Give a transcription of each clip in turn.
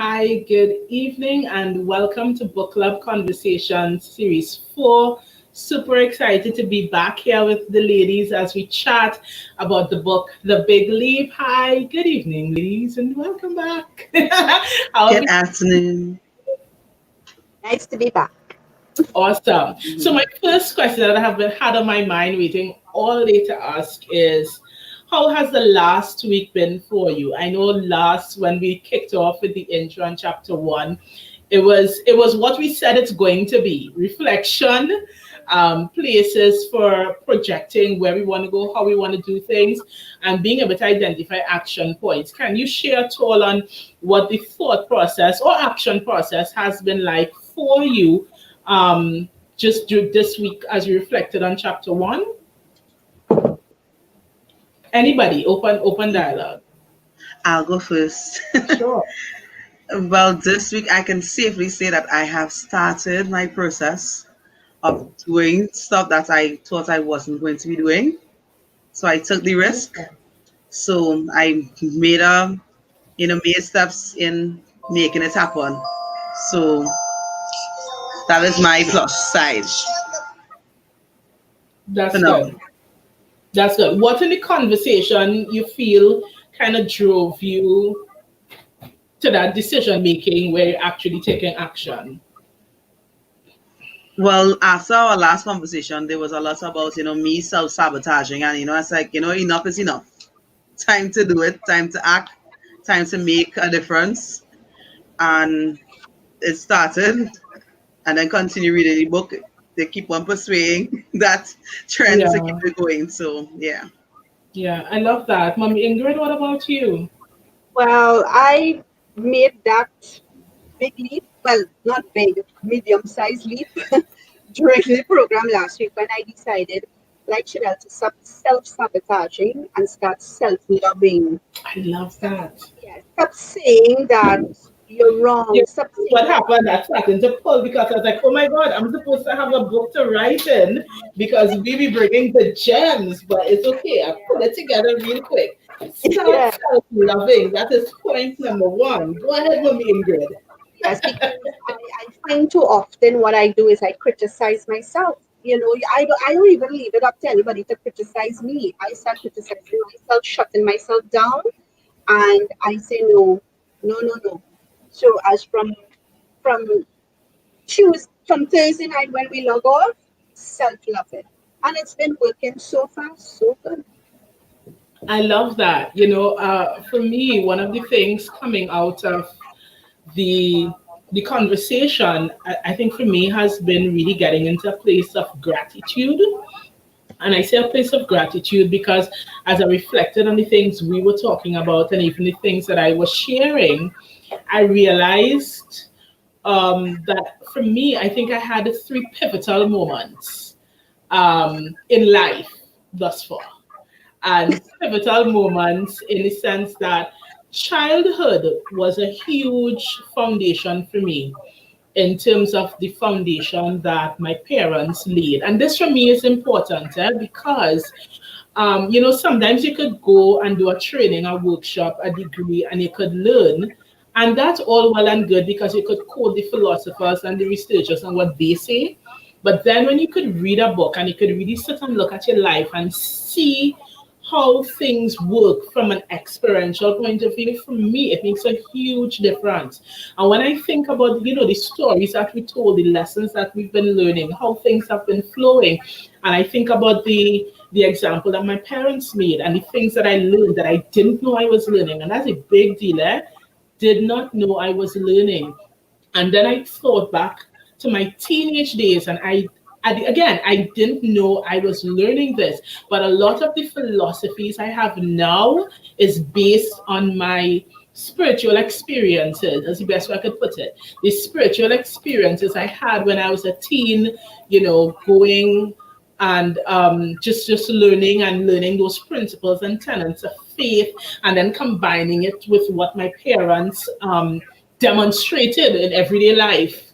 Hi, good evening, and welcome to Book Club Conversation Series 4. Super excited to be back here with the ladies as we chat about the book, The Big Leap. Hi, good evening, ladies, and welcome back. How have Good you? afternoon. Nice to be back. Awesome. So, Mhm. my first question that I have had on my mind waiting all day to ask is, how has the last week been for you? I know last when we kicked off with the intro on chapter one, it was what we said it's going to be: reflection, places for projecting where we want to go, how we want to do things, and being able to identify action points. Can you share at all on what the thought process or action process has been like for you, just this week as you reflected on chapter one? Anybody, open dialogue. I'll go first. Sure. Well, this week I can safely say that I have started my process of doing stuff that I thought I wasn't going to be doing. So I took the risk. So I made steps in making it happen. So that is my plus side for That's now. good. That's good. What in the conversation you feel kind of drove you to that decision making where you're actually taking action? Well, after our last conversation, there was a lot about, me self-sabotaging. And, it's like, enough is enough. Time to do it, time to act, time to make a difference. And it started, and then continue reading the book. They keep on persuading that trend to keep Yeah, it going. So, yeah. yeah, I love that. Mommy Ingrid, what about you? Well, I made that big leap. Well, not big, medium-sized leap during the program last week when I decided, like Chanel, to stop self-sabotaging and start self-loving. I love that. Yeah, stop saying that you're Yeah, wrong. Stop saying what that. happened? I started to pull because I was like, oh my God, I'm supposed to have a book to write in because we be bringing the gems, but it's okay. I put it together real quick. Start Yeah, self-loving. That is point number one. Go ahead, Mommy Ingrid. yes, because I find too often what I do is I criticize myself. I don't even leave it up to anybody to criticize me. I start criticizing myself, shutting myself down, and I say no, no, no, no. So as from from Thursday night when we log off, self-loving. And it's been working so far, so good. I love that. For me, one of the things coming out of the the conversation, I think for me has been really getting into a place of gratitude. And I say a place of gratitude because as I reflected on the things we were talking about and even the things that I was sharing, I realized that for me, I think I had three pivotal moments in life thus far. And pivotal moments in the sense that childhood was a huge foundation for me in terms of the foundation that my parents laid. And this for me is important because, sometimes you could go and do a training, a workshop, a degree, and you could learn. And that's all well and good because you could quote the philosophers and the researchers and what they say. But then when you could read a book and you could really sit and look at your life and see how things work from an experiential point of view, for me, it makes a huge difference. And when I think about, the stories that we told, the lessons that we've been learning, how things have been flowing, and I think about the example that my parents made and the things that I learned that I didn't know I was learning, and that's a big deal. Did not know I was learning. And then I thought back to my teenage days, and again, I didn't know I was learning this, but a lot of the philosophies I have now is based on my spiritual experiences, as the best way I could put it. The spiritual experiences I had when I was a teen, going and just learning those principles and tenets of faith, and then combining it with what my parents demonstrated in everyday life.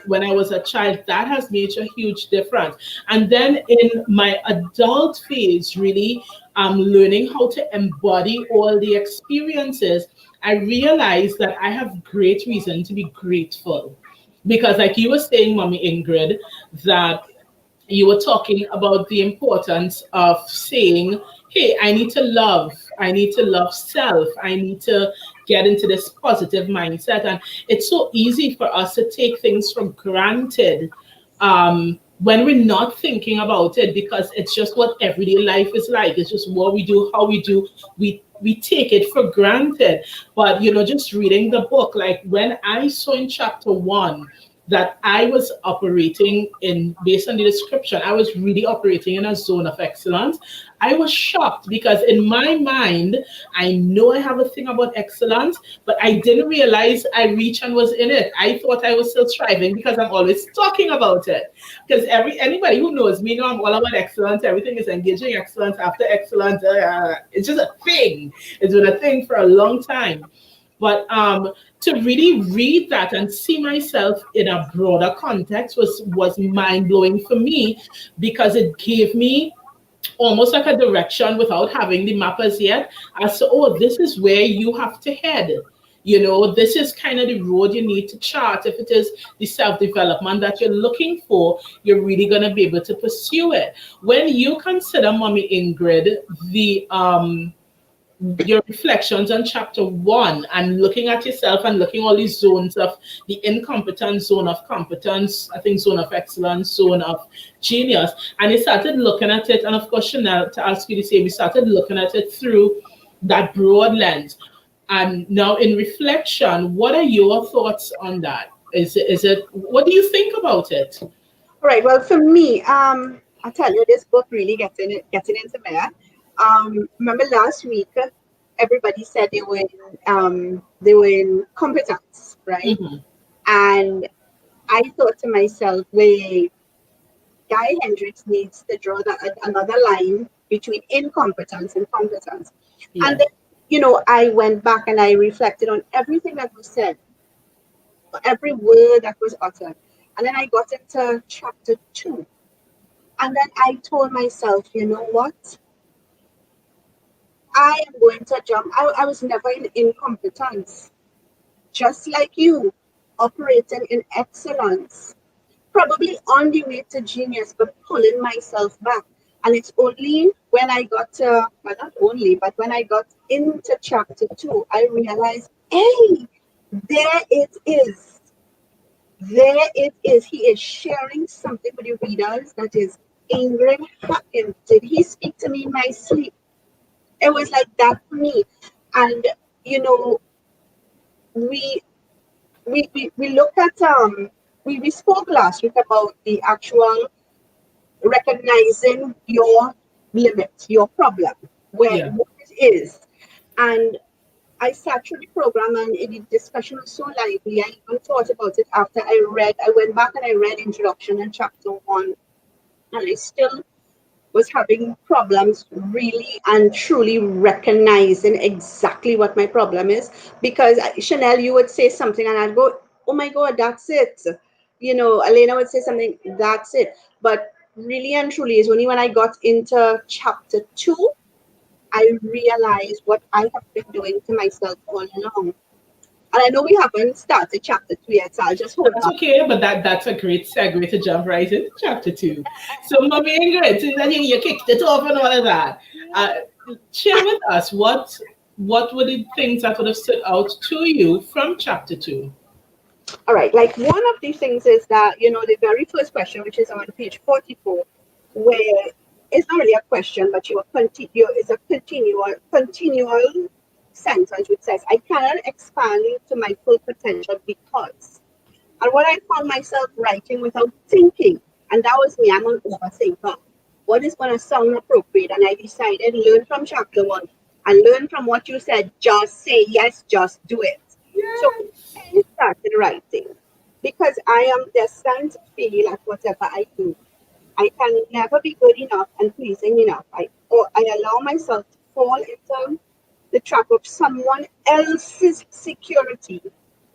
when I was a child, that has made a huge difference. And then in my adult phase, really learning how to embody all the experiences, I realized that I have great reason to be grateful. Because, like you were saying, Mommy Ingrid, that you were talking about the importance of saying, hey, I need to love self, I need to get into this positive mindset. And it's so easy for us to take things for granted when we're not thinking about it, because it's just what everyday life is like. It's just what we do, how we do. We take it for granted. But just reading the book, like when I saw in chapter 1 that I was operating in, based on the description, I was really operating in a zone of excellence. I was shocked because in my mind, I know I have a thing about excellence, but I didn't realize I reached and was in it. I thought I was still striving because I'm always talking about it. Because anybody who knows me know I'm all about excellence. Everything is engaging excellence after excellence. It's just a thing. It's been a thing for a long time. But to really read that and see myself in a broader context was mind blowing for me, because it gave me almost like a direction without having the map as yet, as to, oh, this is where you have to head. This is kind of the road you need to chart. If it is the self development that you're looking for, you're really going to be able to pursue it. When you consider, Mommy Ingrid, the your reflections on chapter 1 and looking at yourself and looking all these zones of the incompetence, zone of competence, I think zone of excellence, zone of genius. And you started looking at it, and of course, Chanel, to ask you to say, we started looking at it through that broad lens. And now in reflection, what are your thoughts on that? Is it what do you think about it? All right. Well, for me, I tell you, this book really getting into me. Remember last week, everybody said they were in competence, right? Hmm. And I thought to myself, wait, Guy Hendricks needs to draw another line between incompetence and competence. And Yes. then, I went back and I reflected on everything that was said, every word that was uttered. And then I got into chapter 2. And then I told myself, you know what? I am going to jump. I was never in incompetence, just like you, operating in excellence, probably on the way to genius, but pulling myself back. And it's only when I got to, well, not only, but when I got into chapter 2, I realized, hey, there it is. There it is. He is sharing something with the readers that is Ingrid Hawkins. Did he speak to me in my sleep? It was like that for me. And you know, we we look at we spoke last week about the actual recognizing your limit, your problem, where Yeah. what it is. And I sat through the program and the discussion was so lively. I even thought about it after I went back and I read introduction in chapter 1, and I still was having problems really and truly recognizing exactly what my problem is. Because Chanel, you would say something and I'd go, oh my God, that's it. Elena would say something, that's it. But really and truly is only when I got into chapter 2, I realized what I have been doing to myself all along. And I know we haven't started chapter 2 yet, so I'll just hold That's back. okay, but that's a great segue to jump right into chapter 2. So, Mommy Ingrid, since I think you kicked it off and all of that, uh, share with us what were the things that would have stood out to you from chapter 2? All right, like one of these things is that, the very first question, which is on page 44, where it's not really a question, but it's a continual sentence which says, I cannot expand to my full potential because. And what I found myself writing without thinking, and that was me, I'm an overthinker. What is going to sound appropriate? And I decided, learn from chapter 1 and learn from what you said. Just say yes, just do it. So I started writing because I am destined to feel at whatever I do. I can never be good enough and pleasing enough. I allow myself to fall into the trap of someone else's security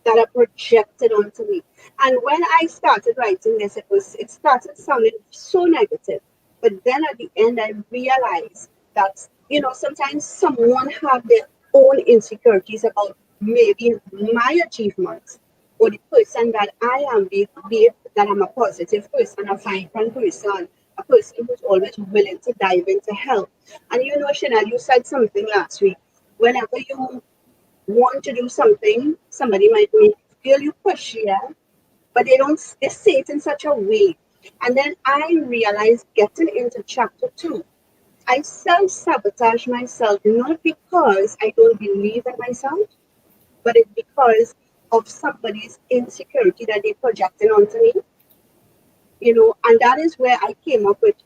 that are projected onto me. And when I started writing this, it started sounding so negative. But then at the end, I realized that sometimes someone have their own insecurities about maybe my achievements or the person that I am, be it that I'm a positive person, a vibrant person, a person who's always willing to dive into help. And Chanel, you said something last week. Whenever you want to do something, somebody might make you feel you push, yeah, but they say it in such a way. And then I realized getting into chapter 2, I self sabotage myself not because I don't believe in myself, but it's because of somebody's insecurity that they're projecting onto me, and that is where I came up with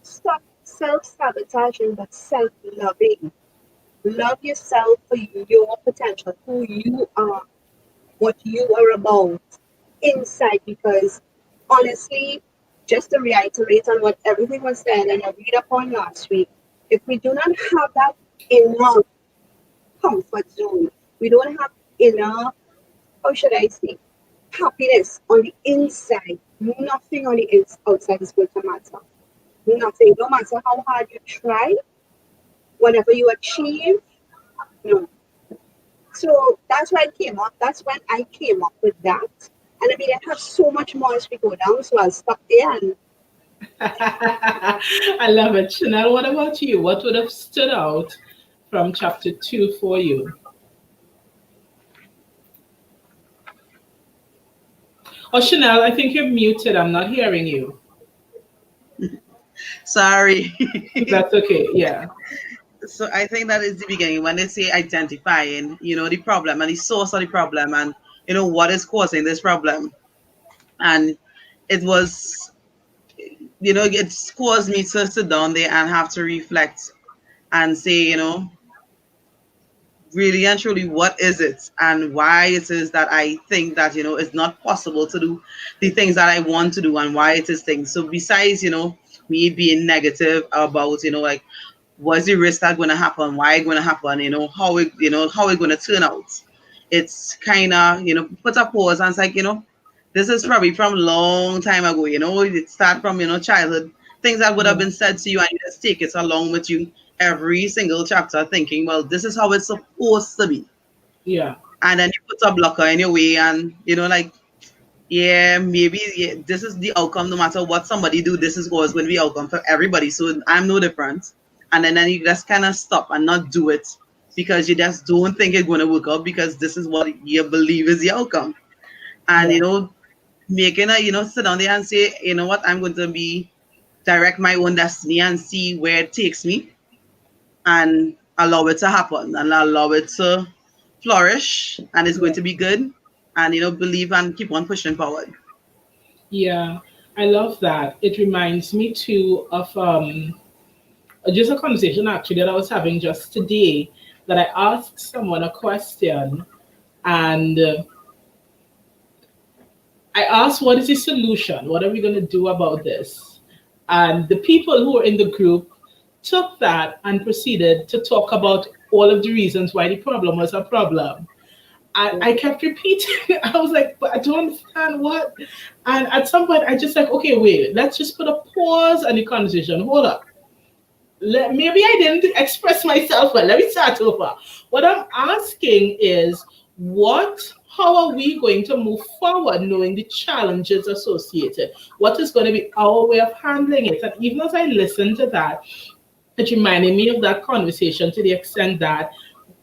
stop self sabotaging but self loving. Love yourself for your potential, who you are, what you are about inside. Because honestly, just to reiterate on what everything was said and I read upon last week, if we do not have that inner comfort zone, we don't have inner, how should I say, happiness on the inside, nothing on the outside is going to matter. Nothing, no matter how hard you try, whatever you achieve, no. So that's why I came up. That's when I came up with that. And I mean, I have so much more as we go down, so I'll stop there. And I love it. Chanel, what about you? What would have stood out from chapter 2 for you? Oh, Chanel, I think you're muted. I'm not hearing you. Sorry. That's okay. Yeah. So I think that is the beginning when they say identifying, the problem and the source of the problem and what is causing this problem. And it was, it's caused me to sit down there and have to reflect and say, really and truly what is it and why it is that I think that it's not possible to do the things that I want to do and why it is things. So besides me being negative about like what's the risk that going to happen, why it going to happen, how it going to turn out, it's kind of put a pause and it's like this is probably from long time ago. It start from childhood things that would have been said to you, and you just take it along with you every single chapter, thinking, well, this is how it's supposed to be. Yeah. And then you put a blocker in your way, and like, yeah, maybe this is the outcome. No matter what somebody do, this is always going to be outcome for everybody. So I'm no different. And then you just kind of stop and not do it because you just don't think it's going to work out because this is what you believe is the outcome. And Yeah. making a sit down there and say, what, I'm going to be direct my own destiny and see where it takes me and allow it to happen and allow it to flourish, and it's going Yeah. to be good, and believe and keep on pushing forward. Yeah. I love that. It reminds me too of just a conversation actually that I was having just today, that I asked someone a question, and I asked, what is the solution? What are we going to do about this? And the people who were in the group took that and proceeded to talk about all of the reasons why the problem was a problem. I kept repeating. I was like, but I don't understand what. And at some point, I just like, okay, wait, let's just put a pause on the conversation. Hold up. Maybe I didn't express myself well. Let me start over. What I'm asking is, how are we going to move forward knowing the challenges associated? What is going to be our way of handling it? And even as I listen to that, it reminded me of that conversation to the extent that,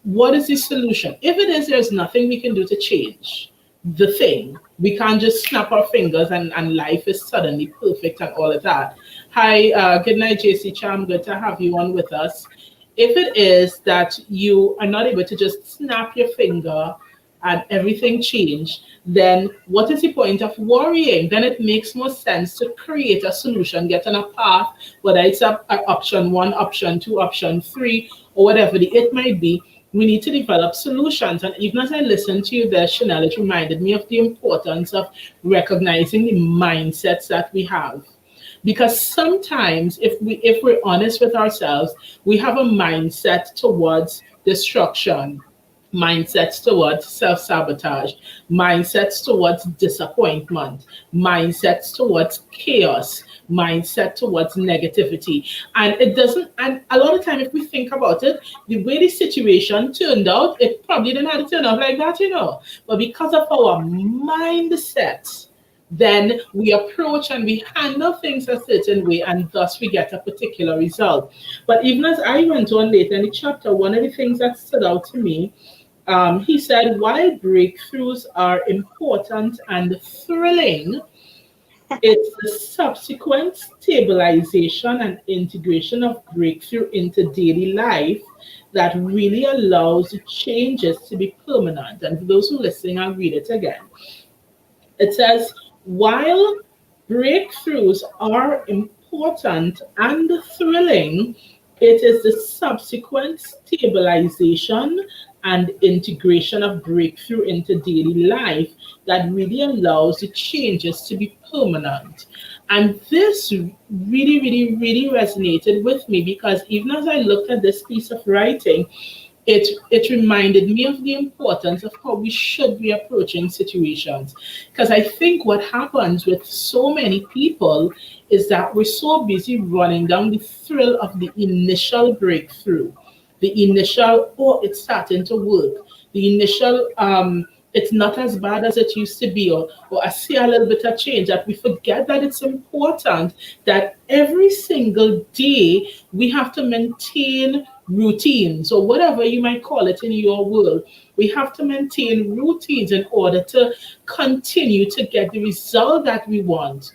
what is the solution? If it is, there's nothing we can do to change the thing. We can't just snap our fingers and life is suddenly perfect and all of that. Hi, good night, JC Cham. Good to have you on with us. If it is that you are not able to just snap your finger and everything change, then what is the point of worrying? Then it makes more sense to create a solution, get on a path, whether it's a option one, option two, option three, or whatever the it might be. We need to develop solutions. And even as I listened to you there, Chanel, it reminded me of the importance of recognizing the mindsets that we have. Because sometimes if we're honest with ourselves, we have a mindset towards destruction. mindsets towards self-sabotage, mindsets towards disappointment, mindsets towards chaos, mindset towards negativity. And it doesn't, and a lot of time if we think about it, the way the situation turned out, it probably didn't have to turn out like that, you know. But because of our mindset, then we approach and we handle things a certain way, and thus we get a particular result. But even as I went on later in the chapter, one of the things that stood out to me, he said, while breakthroughs are important and thrilling, it's the subsequent stabilization and integration of breakthrough into daily life that really allows the changes to be permanent. And for those who are listening, I'll read it again. It says, while breakthroughs are important and thrilling, it is the subsequent stabilization and integration of breakthrough into daily life that really allows the changes to be permanent. And this really resonated with me because even as I looked at this piece of writing, it reminded me of the importance of how we should be approaching situations. Because I think what happens with so many people is that we're so busy running down the thrill of the initial breakthrough, the initial, oh, it's starting to work, the initial, it's not as bad as it used to be, or I see a little bit of change, that we forget that it's important that every single day we have to maintain routines or whatever you might call it in your world. We have to maintain routines in order to continue to get the result that we want,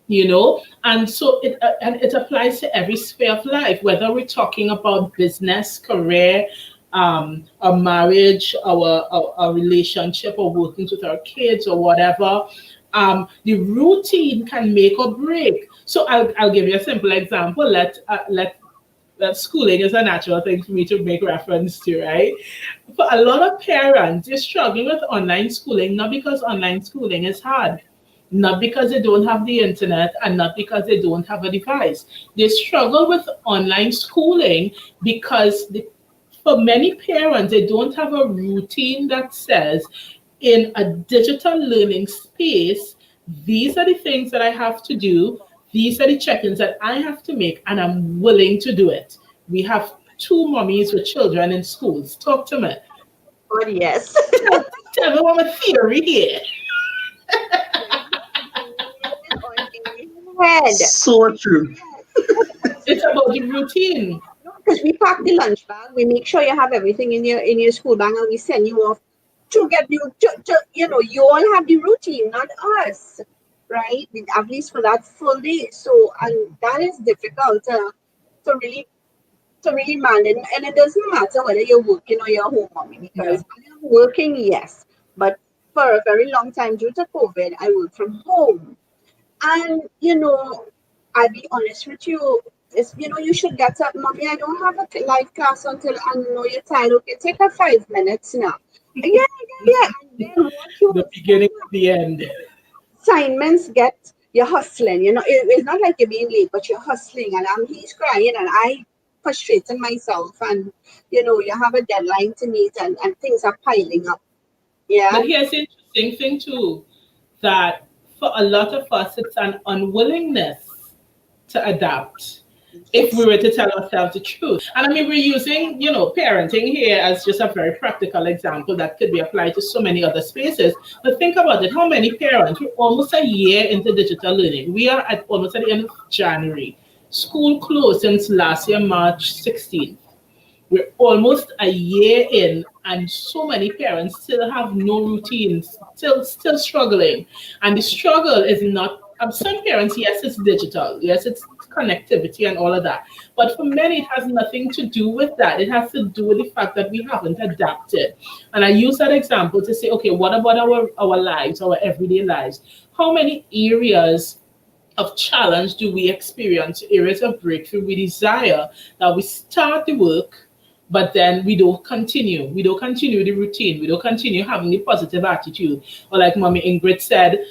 you know. And so it applies to every sphere of life, whether we're talking about business, career, our marriage, our relationship, or working with our kids or whatever. The routine can make or break. So I'll give you a simple example. Let that schooling is a natural thing for me to make reference to, right? For a lot of parents, they're struggling with online schooling, not because online schooling is hard, not because they don't have the internet, and not because they don't have a device. They struggle with online schooling because for many parents, they don't have a routine that says, in a digital learning space, these are the things that I have to do. These are the check-ins that I have to make, and I'm willing to do it. We have two mummies with children in schools. Talk to me. Oh, yes. Tell me what my theory here. Head. So true. It's about the routine. Because we pack the lunch bag, we make sure you have everything in your school bag, and we send you off to get you to you know, you all have the routine, not us, right? At least for that full day. So, and that is difficult to really manage, and it doesn't matter whether you're working or you're home, mommy, because when I'm working, yes, but for a very long time due to COVID, I work from home. And, you know, I'll be honest with you, is, you know, you should get up, mommy. I don't have a live class until I know you're tired. Okay, take a 5 minutes now. Yeah. And then what you The beginning of the end. assignments get, you're hustling. You know, it's not like you're being late, but you're hustling. And he's crying, and I frustrating myself. And, you know, you have a deadline to meet, and things are piling up. But Yeah. here's the interesting thing too, that for a lot of us, it's an unwillingness to adapt if we Yes. were to tell ourselves the truth. And I mean, we're using, you know, parenting here as just a very practical example that could be applied to so many other spaces. But think about it. How many parents, we're almost a year into digital learning. We are at almost at the end of January. School closed since last year, March 16th. We're almost a year in, and so many parents still have no routines, still struggling. And the struggle is not, some parents, yes, it's digital, yes, it's connectivity and all of that. But for many, it has nothing to do with that. It has to do with the fact that we haven't adapted. And I use that example to say, okay, what about our lives, our everyday lives? How many areas of challenge do we experience, areas of breakthrough we desire, that we start the work, but then we don't continue. We don't continue the routine. We don't continue having the positive attitude. Or like Mommy Ingrid said,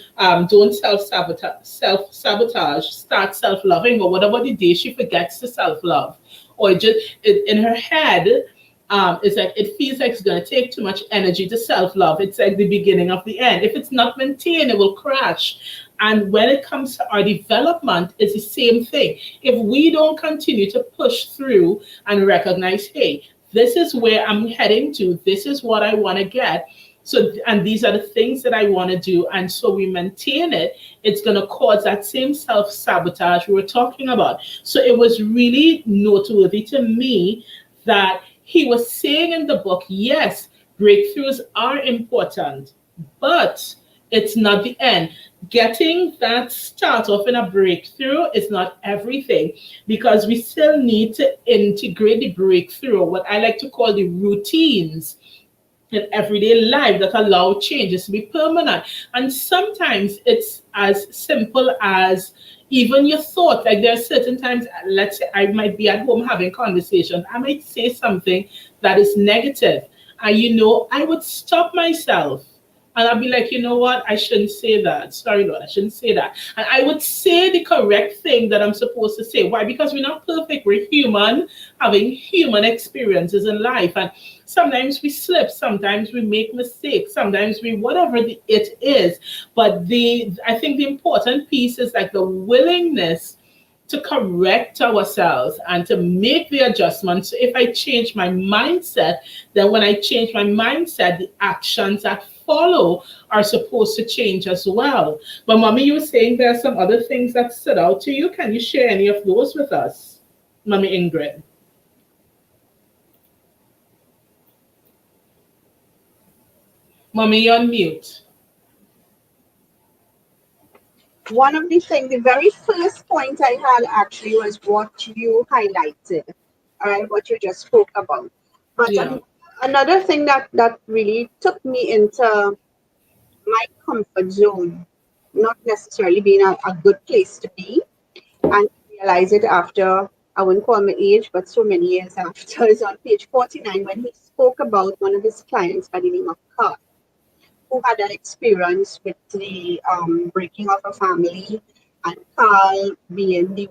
don't self-sabotage, start self-loving. But what about the day she forgets to self-love? Or just in her head, It's like it feels like it's going to take too much energy to self love. It's like the beginning of the end. If it's not maintained, it will crash. And when it comes to our development, it's the same thing. If we don't continue to push through and recognize, hey, this is where I'm heading to, this is what I want to get. So, and these are the things that I want to do. And so we maintain it, it's going to cause that same self sabotage we were talking about. So it was really noteworthy to me that he was saying in the book, yes, breakthroughs are important, but it's not the end. Getting that start off in a breakthrough is not everything, because we still need to integrate the breakthrough, what I like to call the routines in everyday life that allow changes to be permanent. And sometimes it's as simple as even your thought. Like there are certain times, let's say I might be at home having conversation, I might say something that is negative. And I would stop myself and I'd be like, you know what? I shouldn't say that. Sorry, Lord, I shouldn't say that. And I would say the correct thing that I'm supposed to say. Why? Because we're not perfect. We're human, having human experiences in life. And sometimes we slip, sometimes we make mistakes, sometimes we, whatever it is. But I think the important piece is like the willingness to correct ourselves and to make the adjustments. So if I change my mindset, then when I change my mindset, the actions that follow are supposed to change as well. But Mommy, you were saying there are some other things that stood out to you. Can you share any of those with us, Mommy Ingrid? Mommy, you're on mute. One of the things, the very first point I had actually was what you highlighted, all right, what you just spoke about. But Yeah. another thing that really took me into my comfort zone, not necessarily being a good place to be, and realize it after, I wouldn't call my age, but so many years after, is on page 49 when he spoke about one of his clients by the name of Carl, who had an experience with the breaking of a family, and Carl being the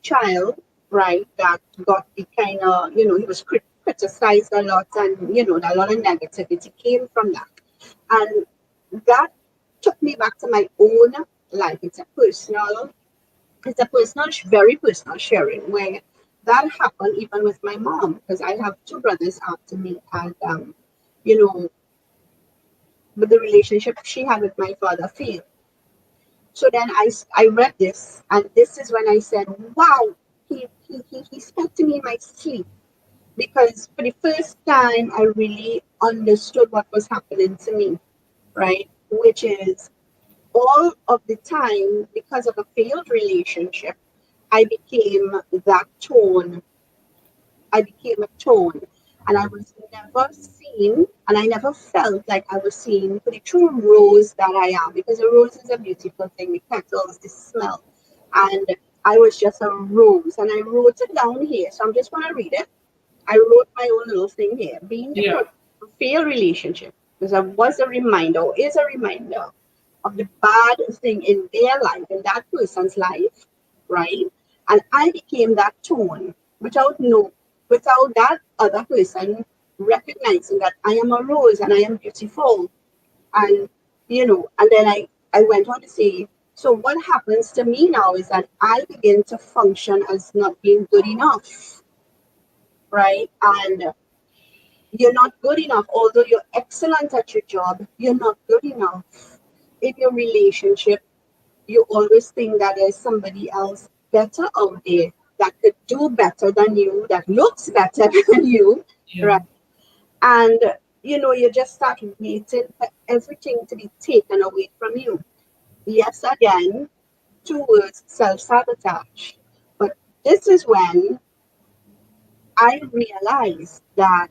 child, right, that got the kind of, he was criticized a lot, and, a lot of negativity came from that. And that took me back to my own life. It's a very personal sharing where that happened even with my mom, because I have two brothers after me, and, you know, but the relationship she had with my father failed. So then I read this, and this is when I said, wow, he spoke to me in my sleep, because for the first time, I really understood what was happening to me, right? Which is all of the time, because of a failed relationship, I became that tone. I became a tone. And I was never seen, and I never felt like I was seen for the true rose that I am, because a rose is a beautiful thing, the petals, the smell. And I was just a rose. And I wrote it down here. So I'm just going to read it. I wrote my own little thing here. Being the Yeah. product of a failed relationship was a reminder, or is a reminder of the bad thing in their life, in that person's life, right? And I became that tone without that other person recognizing that I am a rose and I am beautiful. And and then I went on to say, so what happens to me now is that I begin to function as not being good enough, right? And you're not good enough. Although you're excellent at your job, you're not good enough. In your relationship, you always think that there's somebody else better out there that could do better than you, that looks better than you, Yeah. right? And you just start waiting for everything to be taken away from you. Yes, again, towards self-sabotage. But this is when I realized that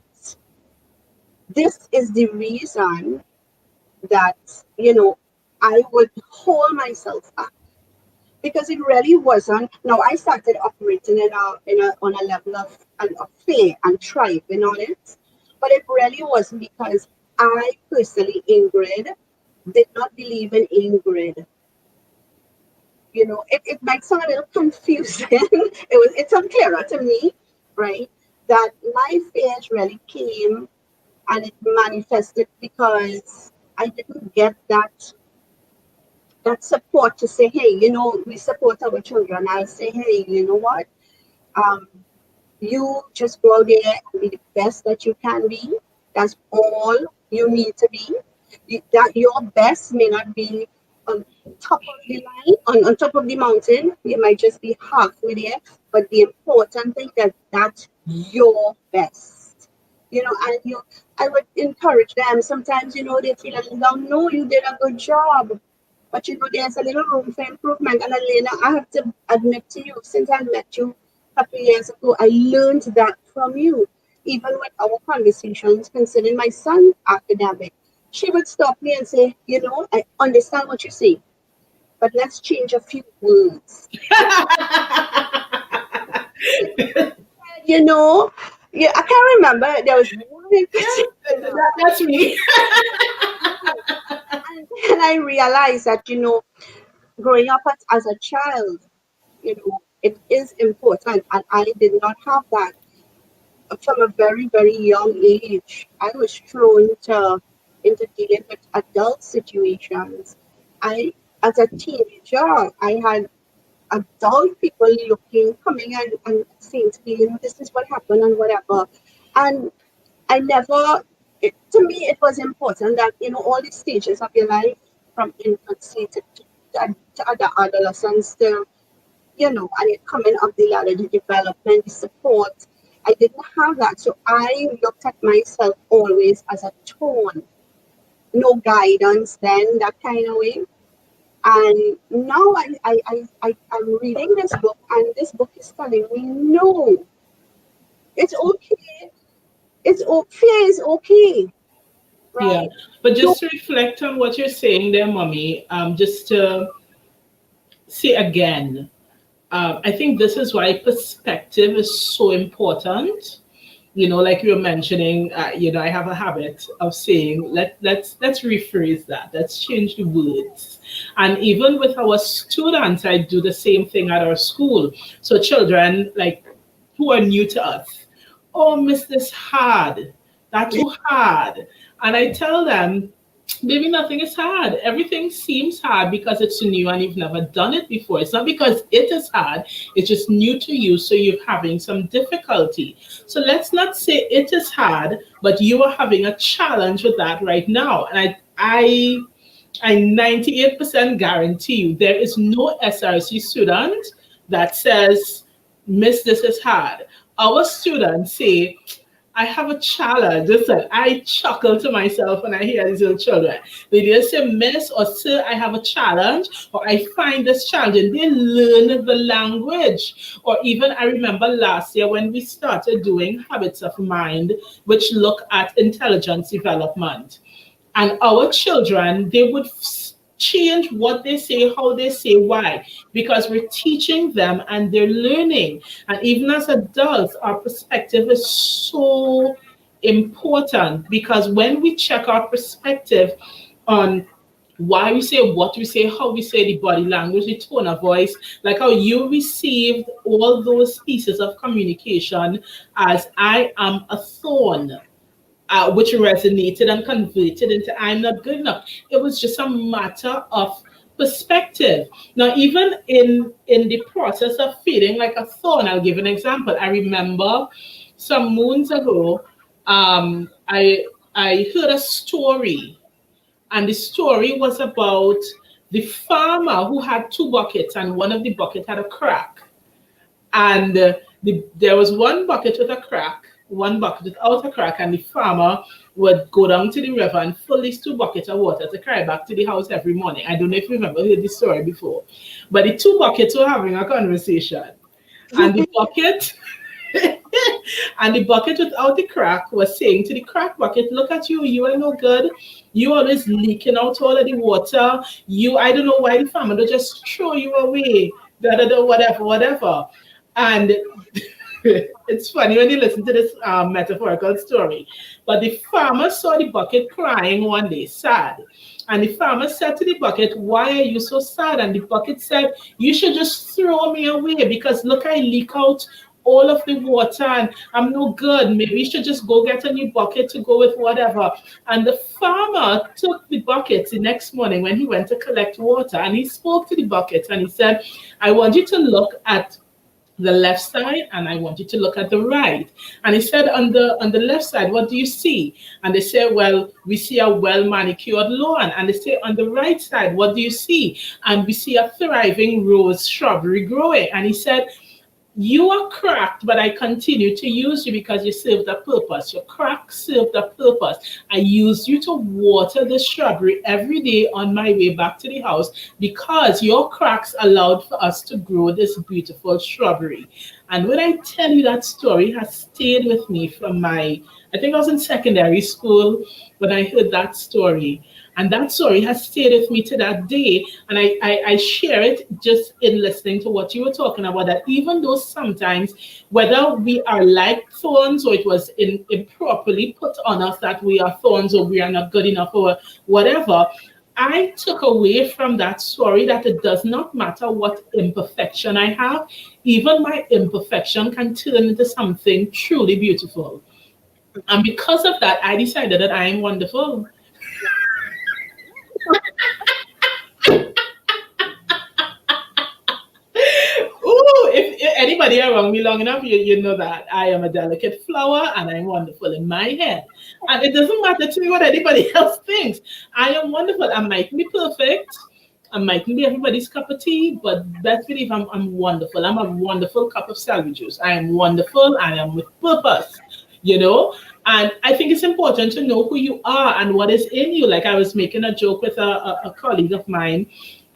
this is the reason that, I would hold myself back, because it really wasn't. Now I started operating on a level of fear and thriving on it, but it really wasn't because I personally, Ingrid, did not believe in Ingrid. It might sound a little confusing. It's unclearer to me, right? that my fears really came and it manifested because I didn't get that support to say, hey, we support our children. I'll say, hey, you know what? Um, you just go out there and be the best that you can be. That's all you need to be. That your best may not be on top of the line, on top of the mountain. You might just be halfway there. But the important thing that that's your best. And I would encourage them. Sometimes, they feel a little down. No, you did a good job. But there's a little room for improvement. And Elena, I have to admit to you, since I met you a couple years ago, I learned that from you. Even with our conversations concerning my son's academic, she would stop me and say, I understand what you say, but let's change a few words. you know, yeah, I can't remember. There was one in particular. That's me. And then I realized that, growing up as a child, it is important. And I did not have that from a very, very young age. I was thrown into dealing with adult situations. As a teenager, I had adult people coming and saying to me, this is what happened and whatever. And I never, to me, it was important that, all the stages of your life, from infancy to other adolescence, and it coming up the ladder, the development, the support. I didn't have that. So I looked at myself always as a tone. No guidance then, that kind of way. And now I'm reading this book, and this book is telling me, no, it's okay. Fear is okay, Yeah, right? but No, just to reflect on what you're saying there, mommy, just to say again, I think this is why perspective is so important. Like you were mentioning, I have a habit of saying, let's rephrase that. Let's change the words. And even with our students, I do the same thing at our school. So children, like, who are new to us, oh, miss, this hard. That's too hard. And I tell them, maybe nothing is hard. Everything seems hard because it's new and you've never done it before. It's not because it is hard, it's just new to you, so you're having some difficulty. So let's not say it is hard, but you are having a challenge with that right now. And I 98% guarantee you there is no SRC student that says, Miss, this is hard. Our students say, I have a challenge. Listen, I chuckle to myself when I hear these little children. They just say, Miss or Sir, I have a challenge, or I find this challenge, and they learn the language. Or even I remember last year when we started doing habits of mind, which look at intelligence development. And our children, they would change what they say, how they say, why? Because we're teaching them and they're learning. And even as adults, our perspective is so important, because when we check our perspective on why we say what we say, how we say, the body language, the tone of voice, like how you received all those pieces of communication as I am a thorn, which resonated and converted into I'm not good enough. It was just a matter of perspective. Now, even in the process of feeling like a thorn, I'll give an example. I remember some moons ago, I heard a story, and the story was about the farmer who had two buckets, and one of the bucket had a crack. And there was one bucket with a crack, one bucket without a crack, and the farmer would go down to the river and fill these two buckets of water to carry back to the house every morning. I don't know if you remember heard this story before, but the two buckets were having a conversation, and the bucket and the bucket without the crack was saying to the crack bucket, look at you, you are no good. You always leaking out all of the water. I don't know why the farmer don't just throw you away, da, da, da, whatever, whatever. And it's funny when you listen to this metaphorical story. But the farmer saw the bucket crying one day, sad. And the farmer said to the bucket, why are you so sad? And the bucket said, you should just throw me away, because look, I leak out all of the water and I'm no good. Maybe you should just go get a new bucket to go with whatever. And the farmer took the buckets the next morning when he went to collect water and he spoke to the buckets and he said, I want you to look at the left side and I want you to look at the right. And he said, on the left side, what do you see? And they say, well, we see a well manicured lawn. And they say, on the right side, what do you see? And we see a thriving rose shrubbery growing. And he said, you are cracked, but I continue to use you because you served a purpose. Your crack served a purpose. I used you to water the shrubbery every day on my way back to the house because your cracks allowed for us to grow this beautiful shrubbery. And when I tell you that story has stayed with me from I think I was in secondary school when I heard that story. And that story has stayed with me to that day. And I share it just in listening to what you were talking about, that even though sometimes, whether we are like thorns or it was improperly put on us that we are thorns or we are not good enough or whatever, I took away from that story that it does not matter what imperfection I have, even my imperfection can turn into something truly beautiful. And because of that, I decided that I am wonderful. Ooh, if anybody around me long enough, you know that I am a delicate flower and I'm wonderful in my head. And it doesn't matter to me what anybody else thinks. I am wonderful. I mightn't be perfect. I mightn't be everybody's cup of tea, but best believe I'm wonderful. I'm a wonderful cup of celery juice. I am wonderful. I am with purpose, you know? And I think it's important to know who you are and what is in you. Like I was making a joke with a colleague of mine,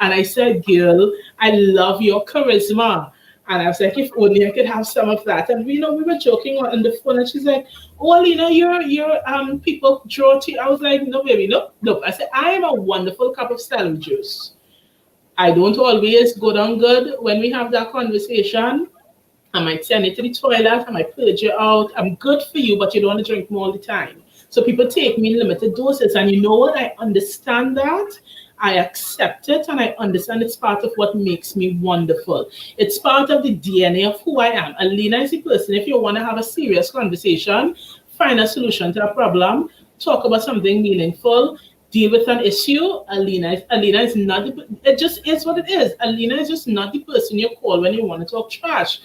and I said, girl, I love your charisma. And I was like, if only I could have some of that. And we were joking on the phone, and she's like, oh, your people draw to you. I was like, no, baby, no. I said, I am a wonderful cup of celery juice. I don't always go down good when we have that conversation. I might send you to the toilet, I might purge you out. I'm good for you, but you don't want to drink more all the time. So people take me in limited doses. And you know what? I understand that. I accept it and I understand it's part of what makes me wonderful. It's part of the DNA of who I am. Alina is the person, if you want to have a serious conversation, find a solution to a problem, talk about something meaningful, deal with an issue. Alina is not, it just is what it is. Alina is just not the person you call when you want to talk trash.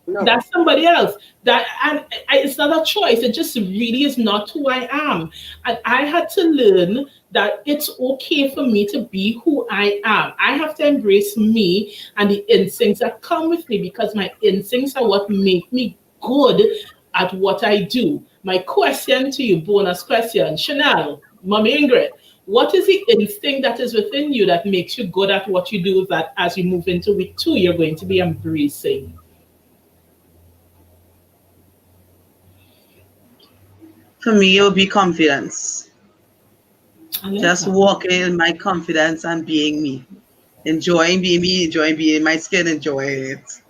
No. That's somebody else. It's not a choice. It just really is not who I am. And I had to learn that it's okay for me to be who I am. I have to embrace me and the instincts that come with me because my instincts are what make me good at what I do. My question to you, bonus question, Chanel, Mommy Ingrid, what is the instinct that is within you that makes you good at what you do that as you move into week 2, you're going to be embracing? For me, it would be confidence. Just walking in my confidence and being me. Enjoying being me, enjoying being in my skin, enjoying it.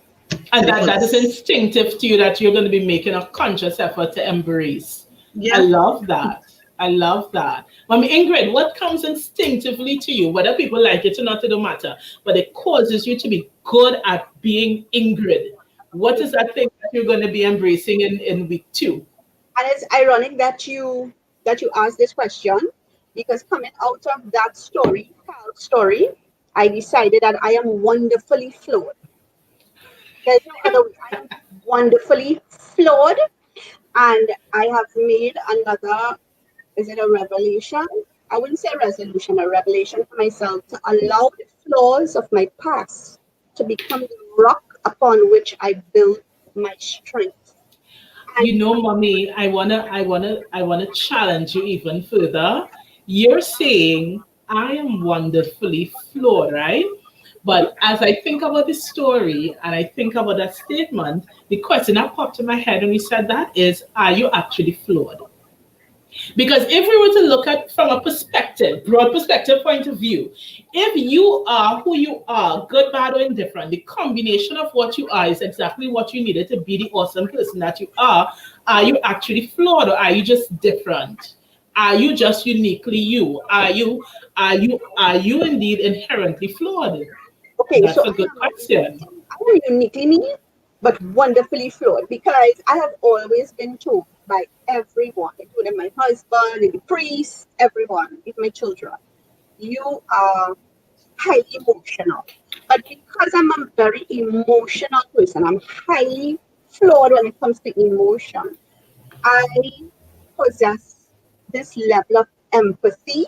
And that is instinctive to you that you're going to be making a conscious effort to embrace. Yeah. I love that. I love that. Mommy Ingrid, what comes instinctively to you, whether people like it or not, it don't matter, but it causes you to be good at being Ingrid. What is that thing that you're going to be embracing in week 2? And it's ironic that you asked this question, because coming out of that story, I decided that I am wonderfully flawed. There's no other way. I am wonderfully flawed, and I have made another, is it a revelation? I wouldn't say a resolution, a revelation for myself to allow the flaws of my past to become the rock upon which I build my strength. You know, Mommy, I wanna challenge you even further. You're saying I am wonderfully flawed, right? But as I think about the story and I think about that statement, the question that popped in my head when you said that is, are you actually flawed? Because if we were to look at from a broad perspective point of view, if you are who you are, good, bad, or indifferent, the combination of what you are is exactly what you needed to be the awesome person that you are. Are you actually flawed or are you just different? Are you just uniquely you? Are you indeed inherently flawed? Okay, that's so a good question. Are you uniquely me? but wonderfully flawed, because I have always been told by everyone, including my husband, the priest, everyone, even my children, you are highly emotional. But because I'm a very emotional person, I'm highly flawed when it comes to emotion. I possess this level of empathy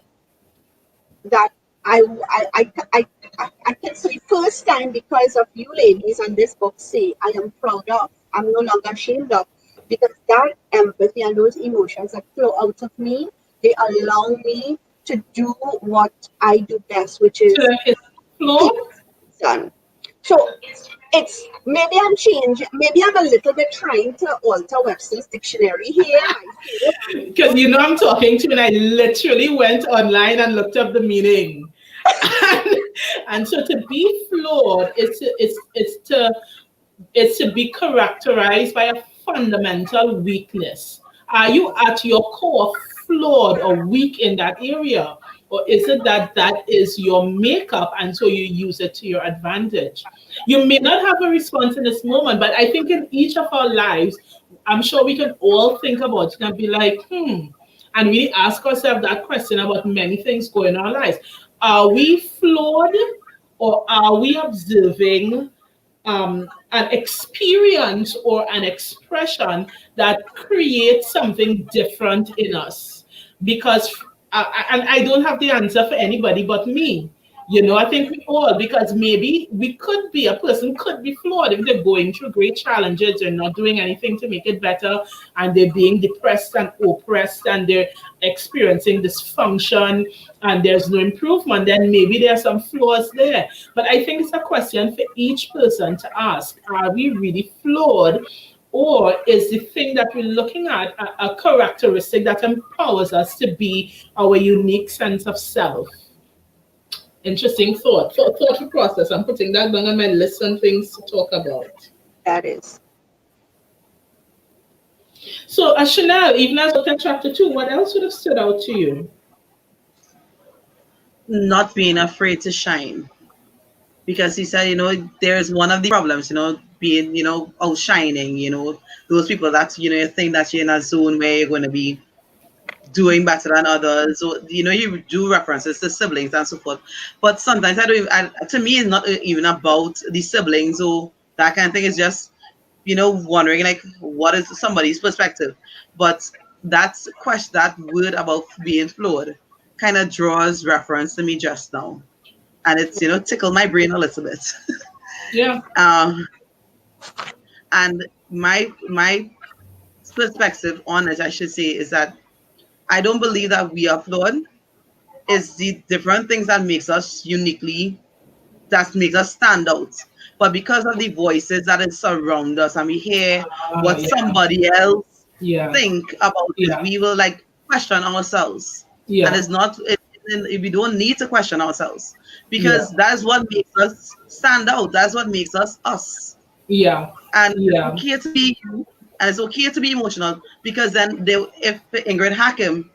that I can say first time, because of you ladies on this book, say I am proud of. I'm no longer ashamed of, because that empathy and those emotions that flow out of me, they allow me to do what I do best, which is So is flawed? son. So it's maybe I'm changing, maybe I'm a little bit trying to alter Webster's dictionary here. I feel Because I'm talking to you, and I literally went online and looked up the meaning. and, and so to be flawed is to be characterized by a fundamental weakness. Are you at your core flawed or weak in that area? Or is it that that is your makeup and so you use it to your advantage? You may not have a response in this moment, but I think in each of our lives, I'm sure we can all think about it and be like, and really ask ourselves that question about many things going in our lives. Are we flawed, or are we observing an experience or an expression that creates something different in us? Because and I don't have the answer for anybody but me. I think we all, because maybe we could be, a person could be flawed if they're going through great challenges, they're not doing anything to make it better, and they're being depressed and oppressed, and they're experiencing dysfunction, and there's no improvement, then maybe there are some flaws there. But I think it's a question for each person to ask: are we really flawed? Or is the thing that we're looking at a characteristic that empowers us to be our unique sense of self? Interesting thought process. I'm putting that down on my list and things to talk about. that is. So, Chanel, even as look at chapter 2, what else would have stood out to you? Not being afraid to shine. Because he said, there's one of the problems, being, outshining, those people that, you think that you're in a zone where you're going to be doing better than others. So, you do references to siblings and so forth. But sometimes I don't even, to me, it's not even about the siblings or that kind of thing. It's just, wondering like, what is somebody's perspective? But that's question, that word about being flawed kind of draws reference to me just now. And it's, tickled my brain a little bit. Yeah. And my perspective on it, I should say, is that I don't believe that we are flawed. It's the different things that makes us uniquely, that makes us stand out. But because of the voices that is surround us, and we hear what Yeah. somebody else Yeah. think about it, Yeah. we will like question ourselves. And Yeah. it's not, we don't need to question ourselves, Yeah. because that's what makes us stand out. That's what makes us us. Yeah. And it's Yeah. okay to be you, and it's okay to be emotional, because then if Ingrid Hakim,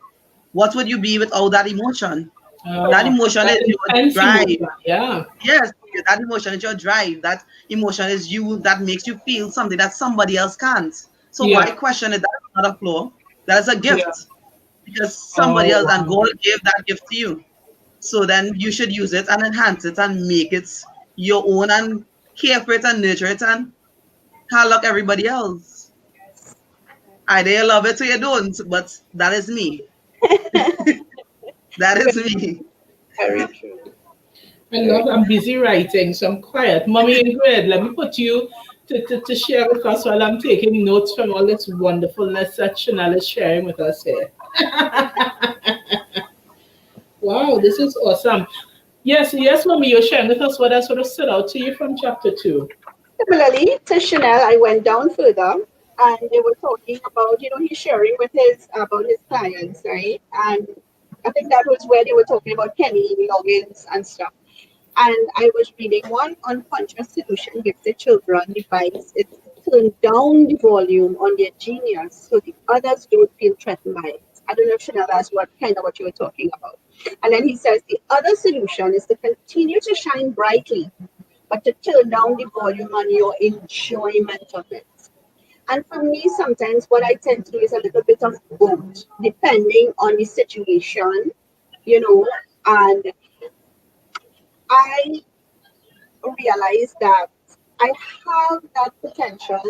what would you be without that emotion? That emotion That is your intense drive. emotion. Yeah. Yes, that emotion is your drive. That emotion is you, that makes you feel something that somebody else can't. So why Yeah. question it? That's not a flaw. That's a Yeah. gift, because somebody Oh, else, and wow. God gave that gift to you. So then you should use it and enhance it and make it your own, and care for it and nurture it and look everybody else. Either you love it or you don't, but that is me. That is me. Very true. I Very love, I'm busy writing, so I'm quiet. Mommy Ingrid, let me put you to share with us while I'm taking notes from all this wonderfulness that Chanel is sharing with us here. Wow, this is awesome. Yes, yes, Mommy, you're sharing with us what else sort of stood out to you from chapter 2. Similarly to Chanel, I went down further and they were talking about, he's sharing with his about his clients, right? And I think that was where they were talking about Kenny logins and stuff. And I was reading one unconscious solution gives the children device. It's turn down the volume on their genius so the others don't feel threatened by it. I don't know if Chanel, that's what you were talking about. And then he says the other solution is to continue to shine brightly but to turn down the volume on your enjoyment of it. And for me, sometimes what I tend to do is a little bit of both, depending on the situation, you know, and I realize that I have that potential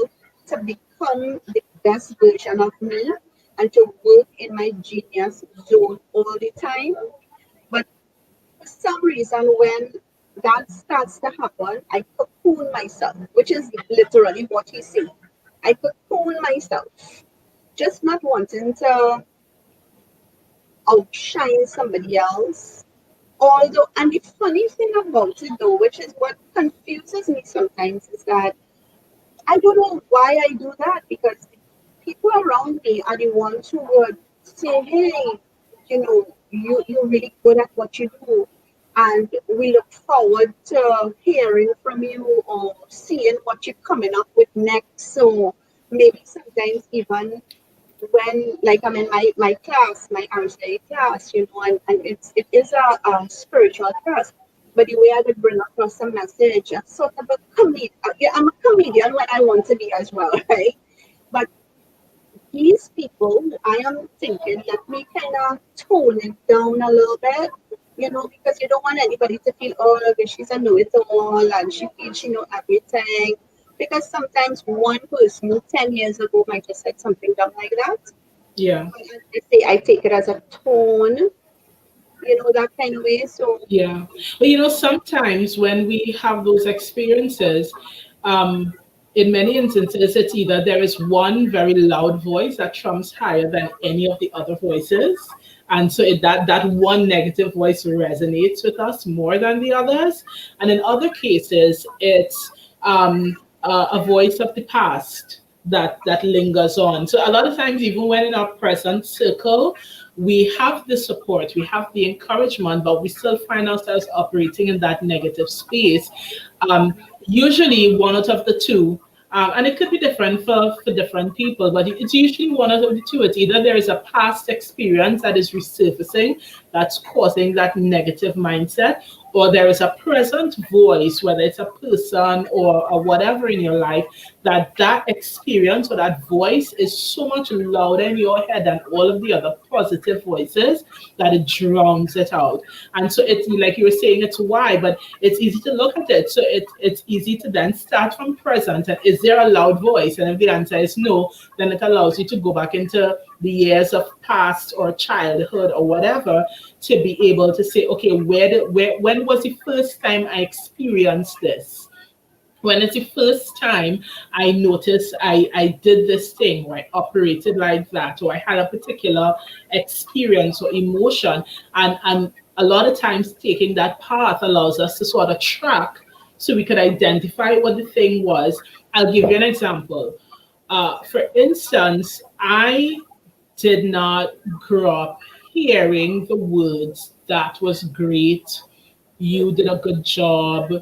to become the best version of me and to work in my genius zone all the time. But for some reason, when that starts to happen, I cocoon myself, which is literally what he said. I cocoon myself, just not wanting to outshine somebody else. Although, and the funny thing about it though, which is what confuses me sometimes, is that I don't know why I do that because people around me are the ones who would say, hey, you're really good at what you do. And we look forward to hearing from you or seeing what you're coming up with next. So maybe sometimes even when like I'm in my class, my RCA class, and it is a spiritual class. But the way I would bring across a message, a sort of a comedian. Yeah, I'm a comedian when I want to be as well, right? But these people, I am thinking, let me kind of tone it down a little bit, because you don't want anybody to feel, oh, okay, she's a know-it-all and she feels she know everything. Because sometimes one person who 10 years ago might have said something dumb like that. Yeah. I take it as a tone, that kind of way. So, Yeah. But sometimes when we have those experiences, in many instances, it's either there is one very loud voice that trumps higher than any of the other voices. And so that one negative voice resonates with us more than the others. And in other cases, it's a voice of the past that lingers on. So a lot of times, even when in our present circle, we have the support, we have the encouragement, but we still find ourselves operating in that negative space. Usually, one out of the two, and it could be different for different people, but it's usually one out of the two. It's either there is a past experience that is resurfacing that's causing that negative mindset, or there is a present voice, whether it's a person or whatever in your life, that experience or that voice is so much louder in your head than all of the other positive voices that it drowns it out. And so it's like you were saying, it's why, but it's easy to look at it. So it's easy to then start from present. And is there a loud voice? And if the answer is no, then it allows you to go back into the years of past or childhood or whatever to be able to say, okay, when was the first time I experienced this? When it's the first time I noticed I did this thing or I operated like that or I had a particular experience or emotion. And a lot of times taking that path allows us to sort of track so we could identify what the thing was. I'll give you an example. For instance, I did not grow up hearing the words, that was great, you did a good job.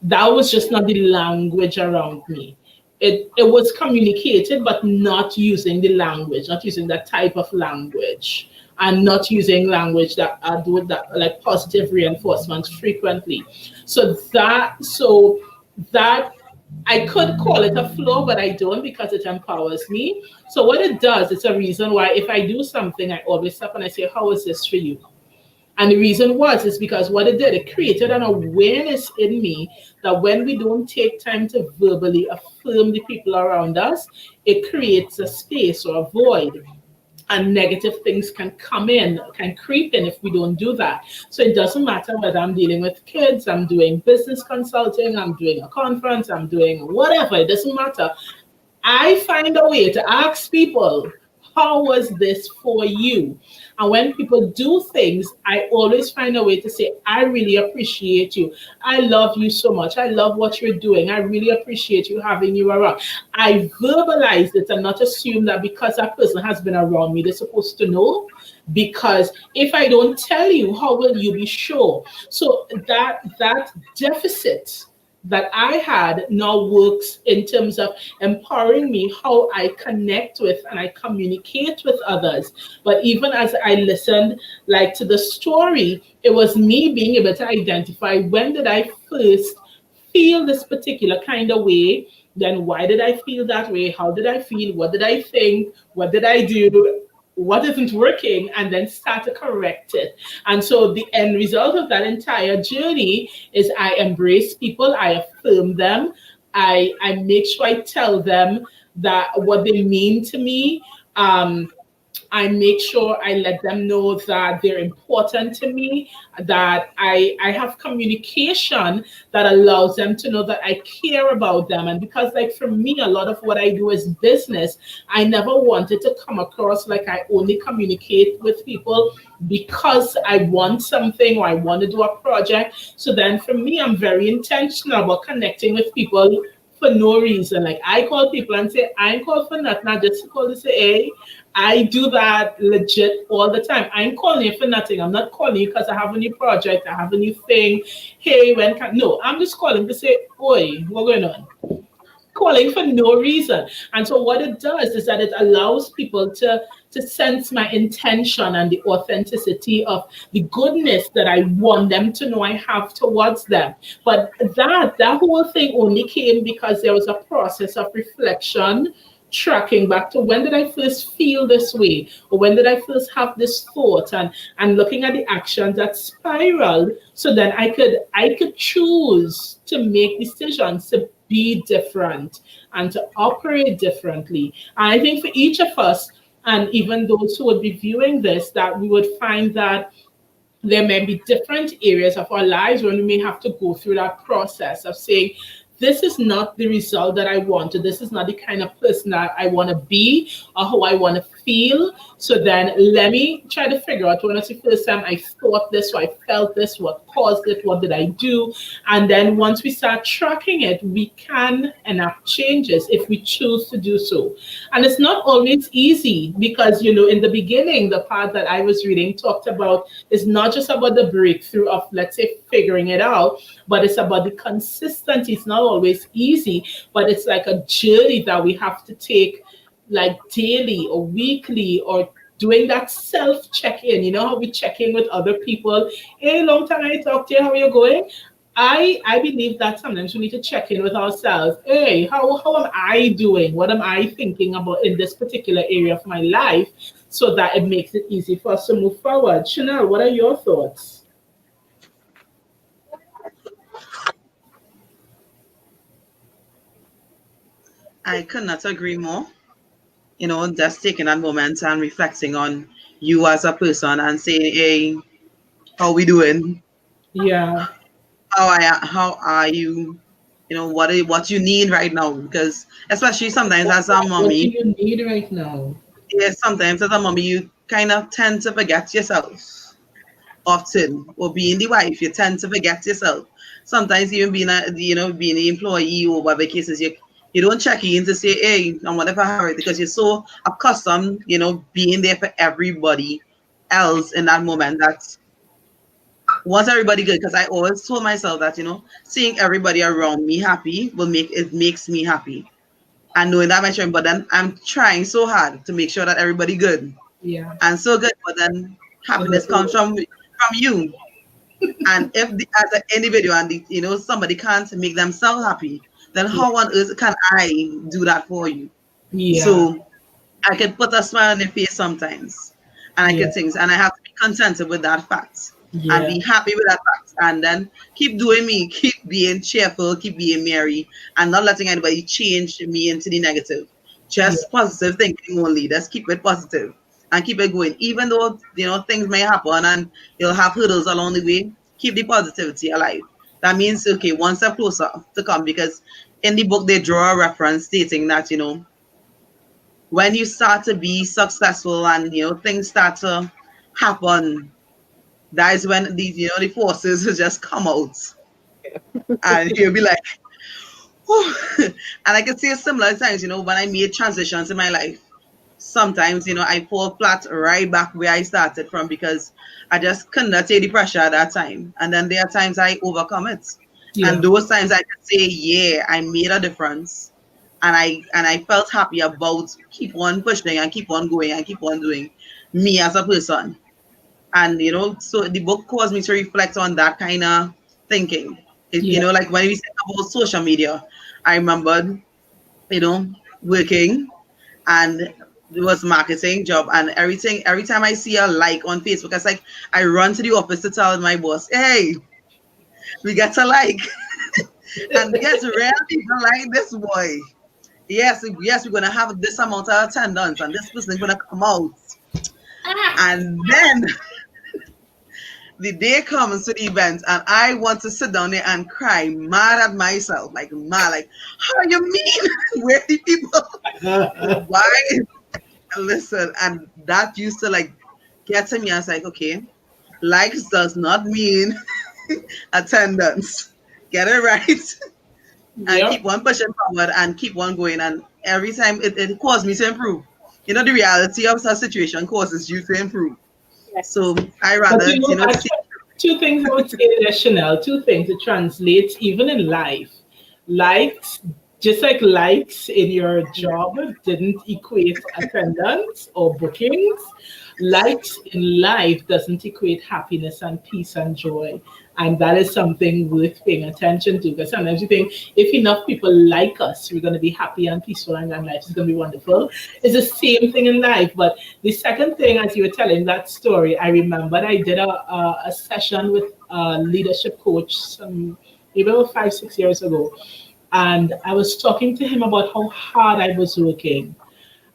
That was just not the language around me. It was communicated, but not using the language, not using that type of language, and not using language that do that like positive reinforcement frequently. So that I could call it a flow, but I don't because it empowers me. So what it does, it's a reason why if I do something, I always stop and I say, how is this for you? And the reason was is because what it did, it created an awareness in me that when we don't take time to verbally affirm the people around us, it creates a space or a void. And negative things can come in, can creep in if we don't do that. So it doesn't matter whether I'm dealing with kids, I'm doing business consulting, I'm doing a conference, I'm doing whatever, it doesn't matter. I find a way to ask people, how was this for you? And when people do things, I always find a way to say, I really appreciate you. I love you so much. I love what you're doing. I really appreciate you having you around. I verbalize it and not assume that because that person has been around me, they're supposed to know. Because if I don't tell you, how will you be sure? So that deficit that I had now works in terms of empowering me how I connect with and I communicate with others. But even as I listened like to the story, it was me being able to identify when did I first feel this particular kind of way, then why did I feel that way? How did I feel? What did I think? What did I do? What isn't working? And then start to correct it. And so the end result of that entire journey is I embrace people, I affirm them, I make sure I tell them that what they mean to me. I make sure I let them know that they're important to me, that I have communication that allows them to know that I care about them. And because, like, for me, a lot of what I do is business, I never wanted to come across like I only communicate with people because I want something or I want to do a project. So then for me, I'm very intentional about connecting with people for no reason. Like, I call people and say, I'm called for nothing, not just to call to say, hey, I do that legit all the time. I'm calling you for nothing. I'm not calling you because I have a new project, I have a new thing. Hey, when can no, I'm just calling to say, oi, what's going on? Calling for no reason. And so what it does is that it allows people to sense my intention and the authenticity of the goodness that I want them to know I have towards them. But that whole thing only came because there was a process of reflection, tracking back to when did I first feel this way, or when did I first have this thought, and looking at the actions that spiraled, so then I could choose to make decisions to be different and to operate differently. And I think for each of us, and even those who would be viewing this, that we would find that there may be different areas of our lives when we may have to go through that process of saying, this is not the result that I wanted. This is not the kind of person that I want to be or how I want to feel. So then let me try to figure out, when was the first time I thought this or I felt this, what caused it, what did I do? And then once we start tracking it, we can enact changes if we choose to do so. And it's not always easy because, in the beginning, the part that I was reading talked about is not just about the breakthrough of, let's say, figuring it out, but it's about the consistency. It's not always easy, but it's like a journey that we have to take, like daily or weekly, or doing that self check-in. You know how we check in with other people? Hey, long time I talk to you, how are you going? I believe that sometimes we need to check in with ourselves. Hey, how am I doing? What am I thinking about in this particular area of my life, so that it makes it easy for us to move forward. Chanel, what are your thoughts? I could not agree more. Just taking that moment and reflecting on you as a person and saying, hey, how we doing? Yeah. How are you? What you need right now? Because especially sometimes as a What do mommy, you need right now? yes, sometimes as a mommy, you kind of tend to forget yourself often, or being the wife, you tend to forget yourself. Sometimes even being an employee or whatever cases, you don't check in to say, hey, and whatever hurry, because you're so accustomed, being there for everybody else in that moment that once everybody good, because I always told myself that, seeing everybody around me happy makes me happy. And knowing that much, but then I'm trying so hard to make sure that everybody good Yeah. and so good, but then happiness comes from you. And if as an individual and somebody can't make themselves happy, then Yeah. how on earth can I do that for you? Yeah. So I can put a smile on their face sometimes, and I Yeah. can things, and I have to be contented with that fact and Yeah. be happy with that fact, and then keep doing me, keep being cheerful, keep being merry, and not letting anybody change me into the negative. Yeah. Just positive thinking only. Just keep it positive and keep it going, even though things may happen and you'll have hurdles along the way. Keep the positivity alive. That means okay, one step closer to come, because in the book they draw a reference stating that when you start to be successful and things start to happen, that is when the forces will just come out, and you'll be like, whew. And I can see similar times, when I made transitions in my life. Sometimes, I fall flat right back where I started from, because I just could not take the pressure at that time. And then there are times I overcome it. And Yeah. those times I can say, yeah, I made a difference. And I felt happy about keep on pushing and keep on going and keep on doing me as a person. And so the book caused me to reflect on that kind of thinking. You Yeah. know, like when we talk about social media, I remembered, you know, working and it was marketing job and everything. Every time I see a like on Facebook, it's like I run to the office to tell my boss, hey, we got a like. And guess rare people like this boy. Yes, we're gonna have this amount of attendance and this person is gonna come out. And then the day comes to the event and I want to sit down there and cry, mad at myself, like mad, like, how you mean? Where the people? Why? Listen, and that used to like get to me. I was like, okay, likes does not mean attendance. Get it right and keep Yep. on pushing forward and keep on going. And every time it caused me to improve. You know, the reality of such situation causes you to improve. So Yes. I But rather, you know, see. two things I would say there, Chanel. Two things it translates even in life. Likes, just like likes in your job didn't equate attendance or bookings, likes in life doesn't equate happiness and peace and joy. And that is something worth paying attention to because sometimes you think if enough people like us, we're going to be happy and peaceful and life is going to be wonderful. It's the same thing in life. But the second thing, as you were telling that story, I remembered I did a session with a leadership coach some maybe about 5, 6 years ago. And I was talking to him about how hard I was working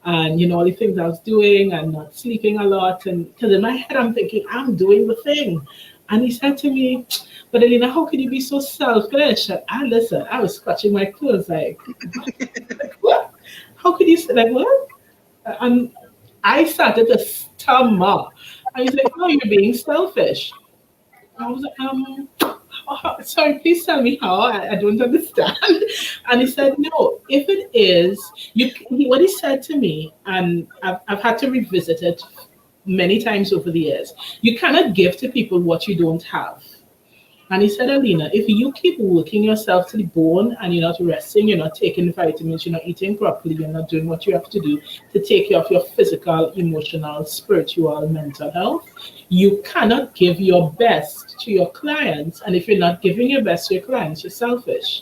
and all the things I was doing and not sleeping a lot. And because in my head I'm thinking I'm doing the thing. And he said to me, "But Alina, how could you be so selfish?" And I listen, I was scratching my clothes like what? How could you say like what? And I started to stammer. And he's like, "No, you're being selfish." I was like, sorry, please tell me how. I don't understand. And he said, no, if it is, what he said to me, and I've had to revisit it many times over the years, you cannot give to people what you don't have. And he said, Alina, if you keep working yourself to the bone and you're not resting, you're not taking vitamins, you're not eating properly, you're not doing what you have to do to take care of your physical, emotional, spiritual, mental health, you cannot give your best to your clients. And if you're not giving your best to your clients, you're selfish.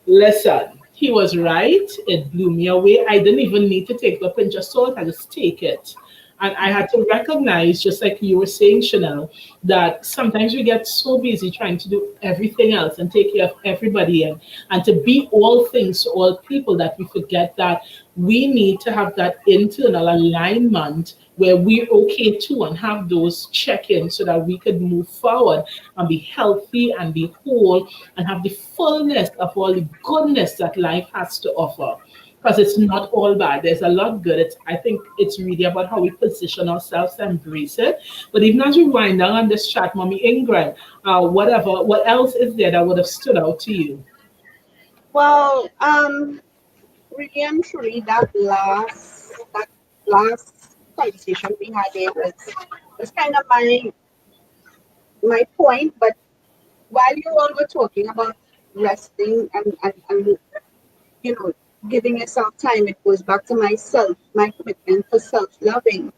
Listen, he was right. It blew me away. I didn't even need to take the pinch of salt. I just take it. And I had to recognize, just like you were saying, Chanel, that sometimes we get so busy trying to do everything else and take care of everybody and to be all things to all people that we forget that we need to have that internal alignment where we're okay too and have those check-ins so that we could move forward and be healthy and be whole and have the fullness of all the goodness that life has to offer. Because it's not all bad. There's a lot good. I think it's really about how we position ourselves to embrace it. But even as we wind down on this chat, Mommy Ingrid, what else is there that would have stood out to you? Well, really and truly, that last conversation we had there was kind of my point. But while you all were talking about resting and you know giving yourself time, it goes back to myself, my commitment for self-loving.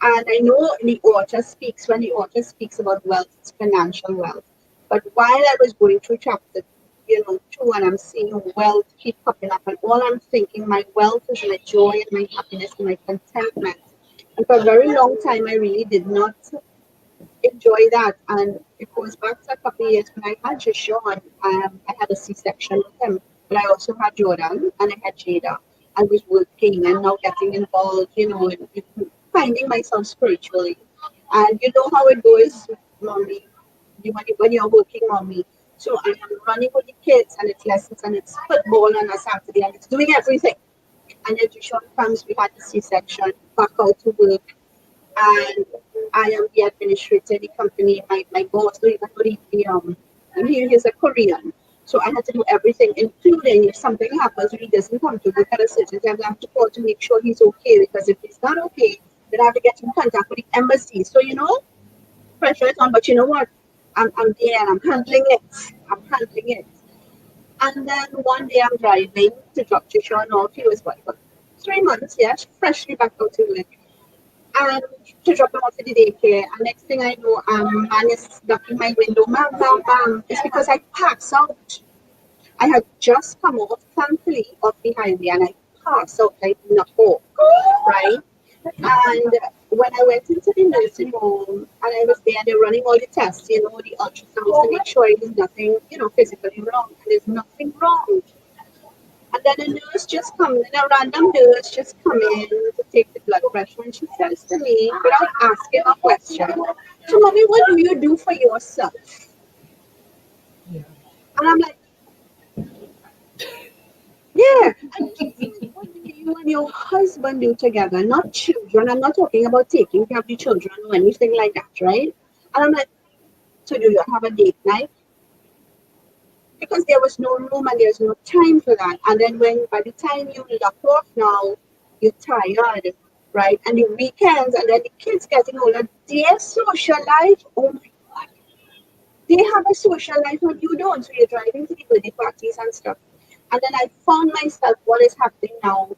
And I know when the author speaks about wealth, it's financial wealth. But while I was going through chapter, 2, and I'm seeing wealth keep popping up, and all I'm thinking, my wealth is my joy and my happiness and my contentment. And for a very long time, I really did not enjoy that. And it goes back to a couple of years when I had Jishon. I had a C-section with him, but I also had Jordan and I had Jada. I was working and now getting involved, in finding myself spiritually. And you know how it goes, mommy, when you're working, mommy. So I am running with the kids and it's lessons and it's football on a Saturday and it's doing everything. And then Jishon comes, we had the C-section, back out to work, and I am the administrator of the company. My boss, don't even know he's a Korean. So I had to do everything, including if something happens, he doesn't come to work at a certain time, I have to call to make sure he's okay. Because if he's not okay, then I have to get in contact with the embassy. So pressure is on. But you know what? I'm there and I'm handling it. I'm handling it. And then one day I'm driving to drop Trisha off. He was what, 3 months, yeah, freshly back out to work. and to drop them off to the daycare. And next thing I know, man is knocking my window, bam, bam, bam. It's because I pass out. I had just come off, thankfully, off the highway, and I passed out like knuckle, right? And when I went into the nursing home and I was there, they're running all the tests, the ultrasounds to make sure there's nothing, physically wrong. And there's nothing wrong. And then a nurse just comes in, a random nurse just come in to take the blood pressure, and she says to me, without asking a question, "So, mommy, what do you do for yourself?" Yeah. And I'm like, yeah. And she says, "What do you and your husband do together? Not children. I'm not talking about taking care of the children or anything like that, right?" And I'm like, "So do you have a date night?" Because there was no room and there's no time for that. And then when by the time you lock off now, you're tired, right? And the weekends and then the kids getting older, their social life, oh my God, they have a social life and you don't. So you're driving to the birthday parties and stuff. And then I found myself what is happening now.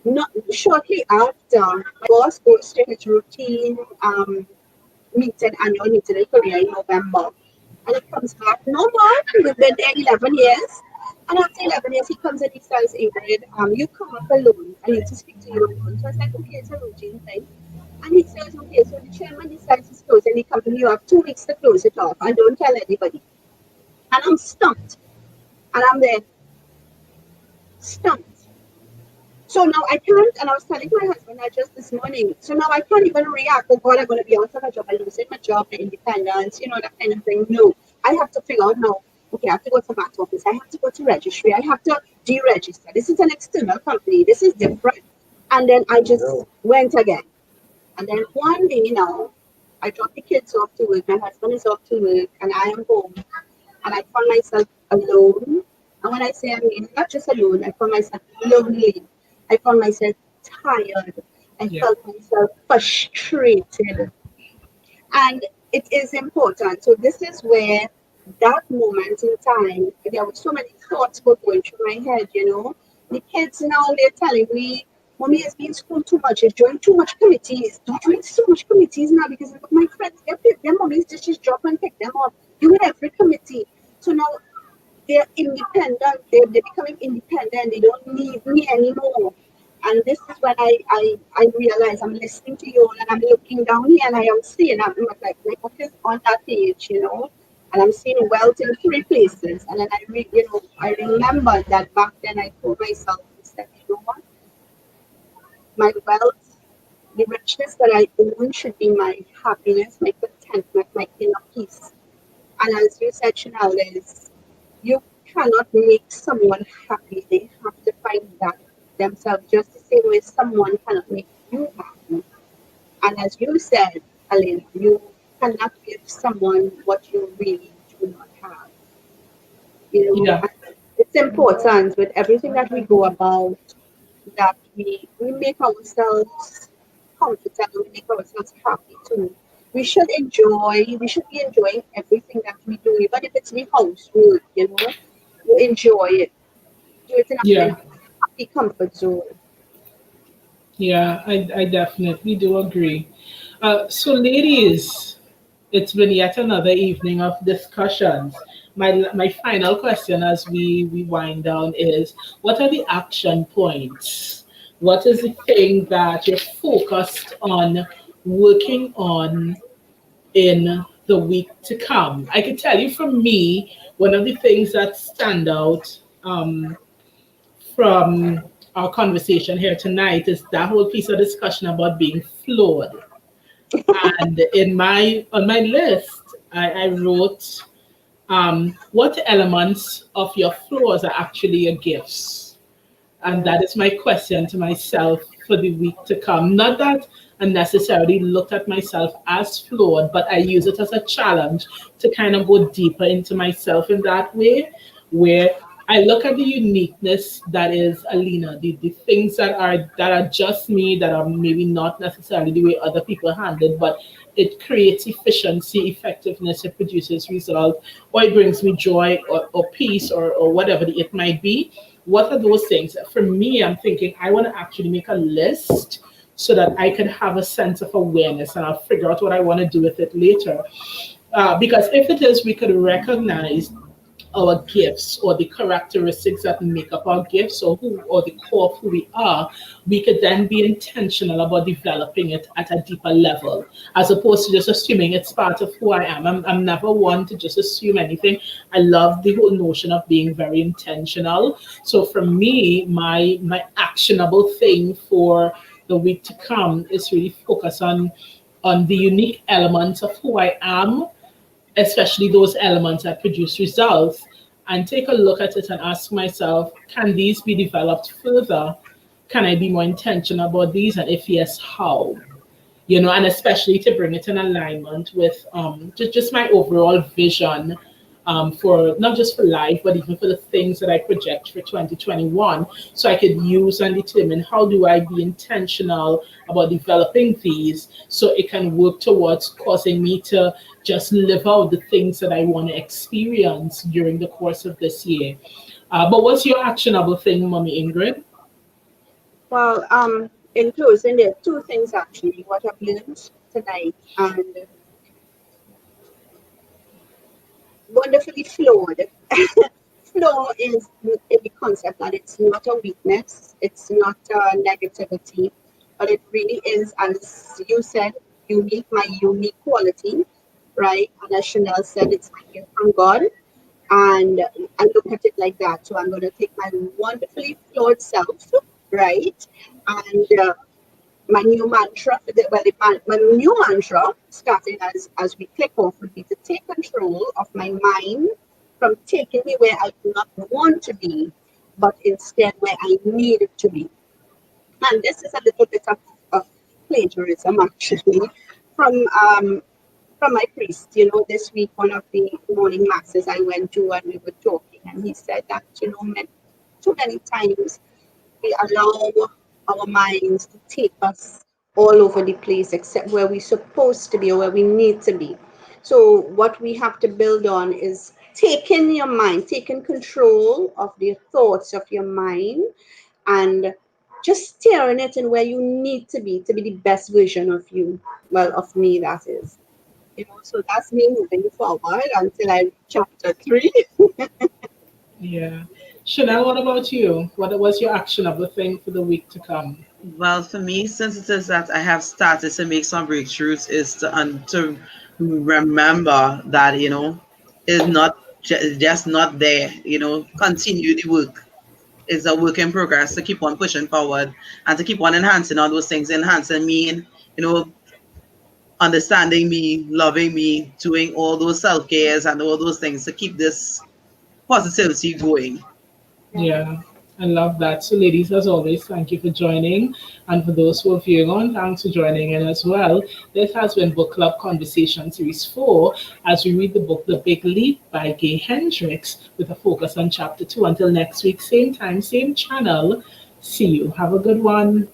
Not shortly after, my boss goes to his routine meeting, annual meeting in Korea in November. And he comes back, no more, we've been there 11 years. And after 11 years, he comes and he says, "Ingrid, you come up alone. I need to speak to you alone." So I said, "Okay, it's a routine thing." And he says, "Okay, so the chairman decides to close any company, you have 2 weeks to close it off and don't tell anybody." And I'm stumped. And I'm there, stumped. So now I can't, and I was telling my husband that just this morning. So now I can't even react, "Oh God, I'm going to be out of a job, I'm losing my job, my independence, that kind of thing." No, I have to figure out now, okay, I have to go to back office, I have to go to registry, I have to deregister. This is an external company, this is different. And then I just went again. And then one day now, I dropped the kids off to work, my husband is off to work, and I am home. And I found myself alone. And when I say I mean, not just alone, I found myself lonely. I found myself tired. I Yeah. felt myself frustrated. And it is important. So this is where that moment in time, there were so many thoughts were going through my head. The kids now, they're telling me, "Mommy is being schooled too much, is joining too much committees. Don't join so much committees now because my friends, they pick their mommy's dishes, drop and pick them up. You in every committee." So now they're independent, they're becoming independent, they don't need me anymore. And this is when I realize I'm listening to you all and I'm looking down here and I am seeing, I'm like my book is on that page. And I'm seeing wealth in three places. And then I remember that back then I told myself, I said, "You know what? My wealth, the richness that I own should be my happiness, my contentment, my inner peace." And as you said, Chanel, is you cannot make someone happy. They have to find that themselves, just the same way someone cannot make you happy. And as you said, Aline, you cannot give someone what you really do not have. Yeah. And it's important with everything that we go about that we make ourselves comfortable, we make ourselves happy too. We should be enjoying everything that we do, even if it's the housework. You enjoy it. Do it in a Yeah. happy comfort zone. Yeah, I definitely do agree. So, ladies, it's been yet another evening of discussions. My final question as we wind down is, what are the action points? What is the thing that you're focused on working on in the week to come? I can tell you from me, one of the things that stand out from our conversation here tonight is that whole piece of discussion about being flawed. And in my on my list, I wrote what elements of your flaws are actually your gifts. And that is my question to myself for the week to come. Not that I necessarily looked at myself as flawed, but I use it as a challenge to kind of go deeper into myself in that way, where I look at the uniqueness that is Alina, the things that are just me, that are maybe not necessarily the way other people handle it, but it creates efficiency, effectiveness, it produces result, or it brings me joy or peace or whatever it might be. What are those things? For me, I'm thinking I want to actually make a list so that I can have a sense of awareness and I'll figure out what I want to do with it later. Because if it is, we could recognize our gifts or the characteristics that make up our gifts or the core of who we are, we could then be intentional about developing it at a deeper level, as opposed to just assuming it's part of who I am. I'm never one to just assume anything. I love the whole notion of being very intentional. So for me, my actionable thing for the week to come is really focus on the unique elements of who I am, especially those elements that produce results, and take a look at it and ask myself, can these be developed further? Can I be more intentional about these? And if yes, how? And especially to bring it in alignment with just my overall vision, for not just for life, but even for the things that I project for 2021. So I could use and determine how do I be intentional about developing these so it can work towards causing me to just live out the things that I want to experience during the course of this year. But what's your actionable thing, Mommy Ingrid? Well, in closing, there are two things actually. What I've learned tonight, and wonderfully flawed. Flaw is in the concept that it's not a weakness, it's not a negativity, but it really is, as you said, unique, my unique quality, right? And as Chanel said, it's my gift from God. And I look at it like that. So I'm going to take my wonderfully flawed self, right? And my new mantra for my new mantra, starting as we click off, would be to take control of my mind from taking me where I do not want to be, but instead where I need it to be. And this is a little bit of plagiarism actually from my priest. This week one of the morning masses I went to, and we were talking, and he said that too many times we allow our minds to take us all over the place except where we're supposed to be or where we need to be. So what we have to build on is taking control of the thoughts of your mind and just steering it in where you need to be the best version of you. Well, of me, that is. So that's me moving forward until I reach chapter 3. Yeah. Chanel, what about you? What was your actionable thing for the week to come? Well, for me, since it is that I have started to make some breakthroughs, is to remember that it's not just not there. Continue the work. It's a work in progress to keep on pushing forward and to keep on enhancing all those things, enhancing me, understanding me, loving me, doing all those self cares and all those things to keep this positivity going. Yeah, I love that. So, ladies, as always, thank you for joining. And for those who are viewing on, thanks for joining in as well. This has been Book Club Conversation Series 4 as we read the book The Big Leap by Gay Hendricks with a focus on Chapter 2. Until next week, same time, same channel. See you. Have a good one.